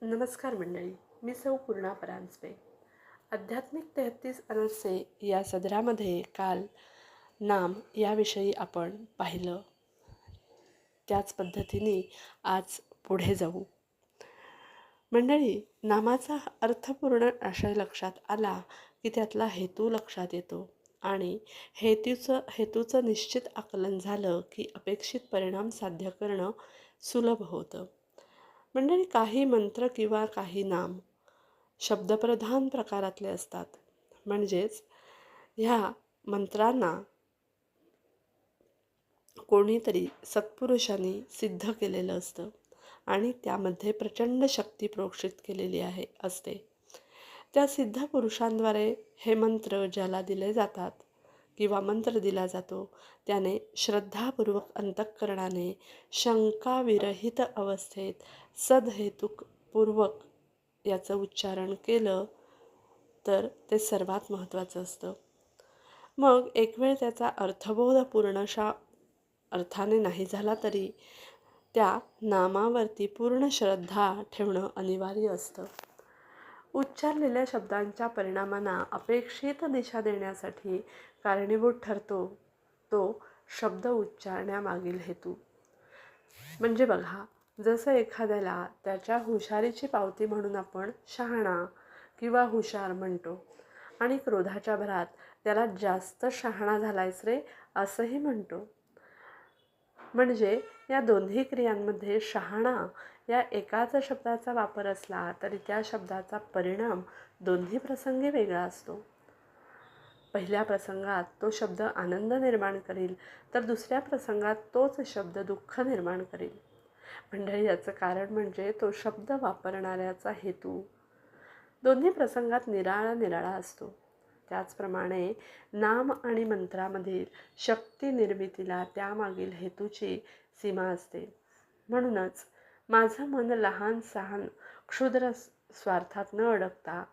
नमस्कार मंडळी, मी सौ पूर्णा परांजपे. आध्यात्मिक 33 अनर्से या सदरामध्ये काल नाम याविषयी आपण पाहिलं. त्याच पद्धतीने आज पुढे जाऊ. मंडळी, नामाचा अर्थपूर्ण आशय लक्षात आला की त्यातला हेतू लक्षात येतो आणि हेतूचं निश्चित आकलन झालं की अपेक्षित परिणाम साध्य करणं सुलभ होतं. मंडळी, काही मंत्र किंवा काही नाम शब्दप्रधान प्रकारातले असतात. म्हणजेच ह्या मंत्रांना कोणीतरी सत्पुरुषांनी सिद्ध केलेलं असतं आणि त्यामध्ये प्रचंड शक्ती प्रोक्षित केलेली असते. त्या सिद्ध पुरुषांद्वारे हे मंत्र ज्याला दिले जातात किंवा मंत्र दिला जातो त्याने श्रद्धापूर्वक अंतःकरणाने शंकाविरहित अवस्थेत सदहेतुकपूर्वक याचं उच्चारण केलं तर ते सर्वात महत्त्वाचं असतं. मग एक वेळ त्याचा अर्थबोध पूर्णशा अर्थाने नाही झाला तरी त्या नामावरती पूर्ण श्रद्धा ठेवणं अनिवार्य असतं. उच्चारलेल्या शब्दांच्या परिणामांना अपेक्षित दिशा देण्यासाठी कारणीभूत ठरतो तो शब्द उच्चारण्यामागील हेतू. म्हणजे बघा, जसं एखाद्याला त्याच्या हुशारीची पावती म्हणून आपण शहाणा किंवा हुशार म्हणतो आणि क्रोधाच्या भरात त्याला जास्त शहाणा झालायस रे असंही म्हणतो. म्हणजे या दोन्ही क्रियांमध्ये शहाणा या एकाच शब्दाचा वापर असला तरी त्या शब्दाचा परिणाम दोन्ही प्रसंगी वेगळा असतो. पहिल्या प्रसंगात तो शब्द आनंद निर्माण करील तर दुसऱ्या प्रसंगात तोच शब्द दुःख निर्माण करील. मंडळी, याचं कारण म्हणजे तो शब्द वापरणाऱ्याचा हेतू दोन्ही प्रसंगात निराळा असतो. त्याचप्रमाणे नाम आणि मंत्रामधील शक्ती निर्मितीला त्यामागील हेतूची सीमा असते. म्हणूनच माझं मन लहान सहान क्षुद्र स्वार्थात न अडकता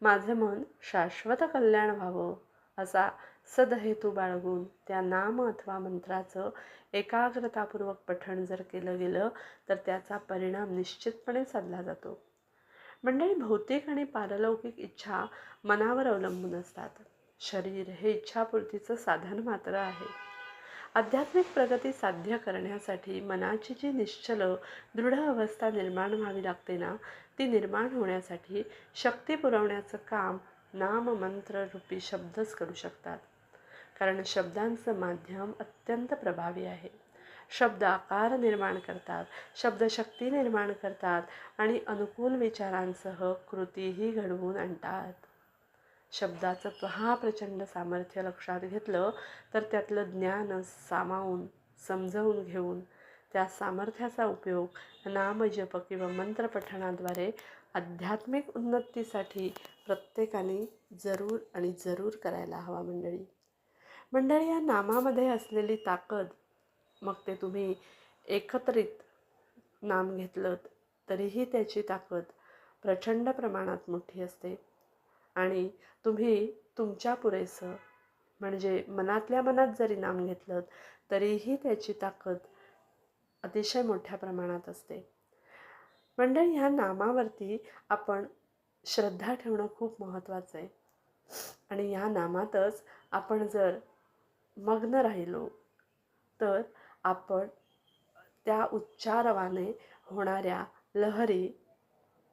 माझे मन शाश्वत कल्याण व्हावं असा सदहेतू बाळगून त्या नाम अथवा मंत्राचं एकाग्रतापूर्वक पठण जर केलं गेलं तर त्याचा परिणाम निश्चितपणे साधला जातो. मंडळी, भौतिक आणि पारलौकिक इच्छा मनावर अवलंबून असतात. शरीर हे इच्छापूर्तीचं साधन मात्र आहे. आध्यात्मिक प्रगती साध्य करण्यासाठी मनाची जी निश्चल दृढ अवस्था निर्माण व्हावी लागते ना, ती निर्माण होण्यासाठी शक्ती पुरवण्याचं काम नाम मंत्र रूपी शब्दच करू शकतात. कारण शब्दांचं माध्यम अत्यंत प्रभावी आहे. शब्द आकार निर्माण करतात, शब्द शक्ती निर्माण करतात आणि अनुकूल विचारांसह कृतीही घडवून आणतात. शब्दाचं महाप्रचंड सामर्थ्य लक्षात घेतलं तर त्यातलं ज्ञान सामावून समजवून घेऊन त्या सामर्थ्याचा उपयोग नामजप किंवा मंत्रपठणाद्वारे आध्यात्मिक उन्नतीसाठी प्रत्येकाने जरूर करायला हवा. मंडळी, या नामामध्ये असलेली ताकद, मग ते तुम्ही एकत्रित नाम घेतलं तरीही त्याची ताकद प्रचंड प्रमाणात मोठी असते आणि तुम्ही तुमच्या पुरेसं म्हणजे मनातल्या मनात जरी नाम घेतलं तरीही त्याची ताकद अतिशय मोठ्या प्रमाणात असते. मंडळी, ह्या नामावरती आपण श्रद्धा ठेवणं खूप महत्त्वाचं आहे आणि या नामातच आपण जर मग्न राहिलो तर आपण त्या उच्चारवाने होणाऱ्या लहरी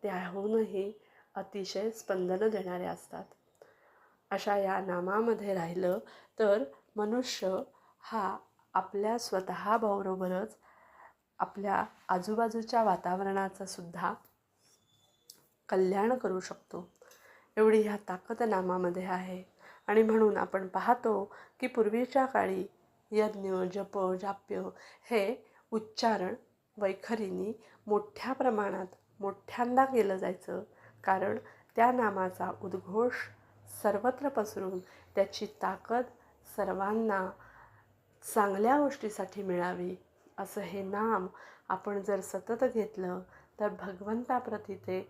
त्याहूनही अतिशय स्पंदन देणाऱ्या असतात. अशा या नामामध्ये राहिलं तर मनुष्य हा आपल्या स्वतःबरोबरच आपल्या आजूबाजूच्या वातावरणाचं सुद्धा कल्याण करू शकतो. एवढी ह्या ताकद नामामध्ये आहे. आणि म्हणून आपण पाहतो की पूर्वीच्या काळी यज्ञ जप जाप्य हे उच्चारण वैखरीने मोठ्या प्रमाणात मोठ्यांदा केलं जायचं. कारण त्या नामाचा उद्घोष सर्वत्र पसरून त्याची ताकद सर्वांना चांगल्या गोष्टीसाठी मिळावी असं हे नाम आपण जर सतत घेतलं तर भगवंताप्रती ते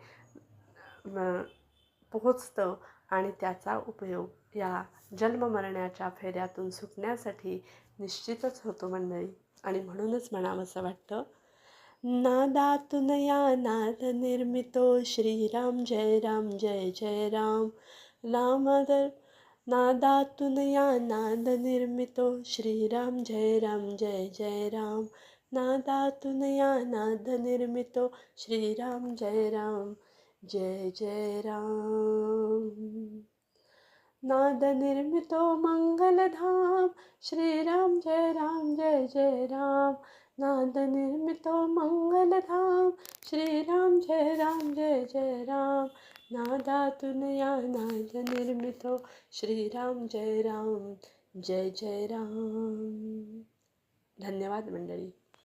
पोहोचतं आणि त्याचा उपयोग या जन्ममरणाच्या फेऱ्यातून सुटण्यासाठी निश्चितच होतो. मंडळी, आणि म्हणूनच म्हणावंसं वाटतं, नादातून या नाद निर्मितो श्रीराम जय राम जय जय राम. नामदर नादातून या नाद निर्मितो श्रीराम जय राम जय जय राम. नादातून या नाद निर्मितो श्रीराम जय राम जय जय राम. नाद निर्मितो मंगलधाम श्रीराम जय राम जय जय राम. नाद निर्मितो मंगलधाम श्रीराम जय राम जय जय राम. नादातून या नाद निर्मितो श्रीराम जय राम जय जय राम. धन्यवाद मंडळी.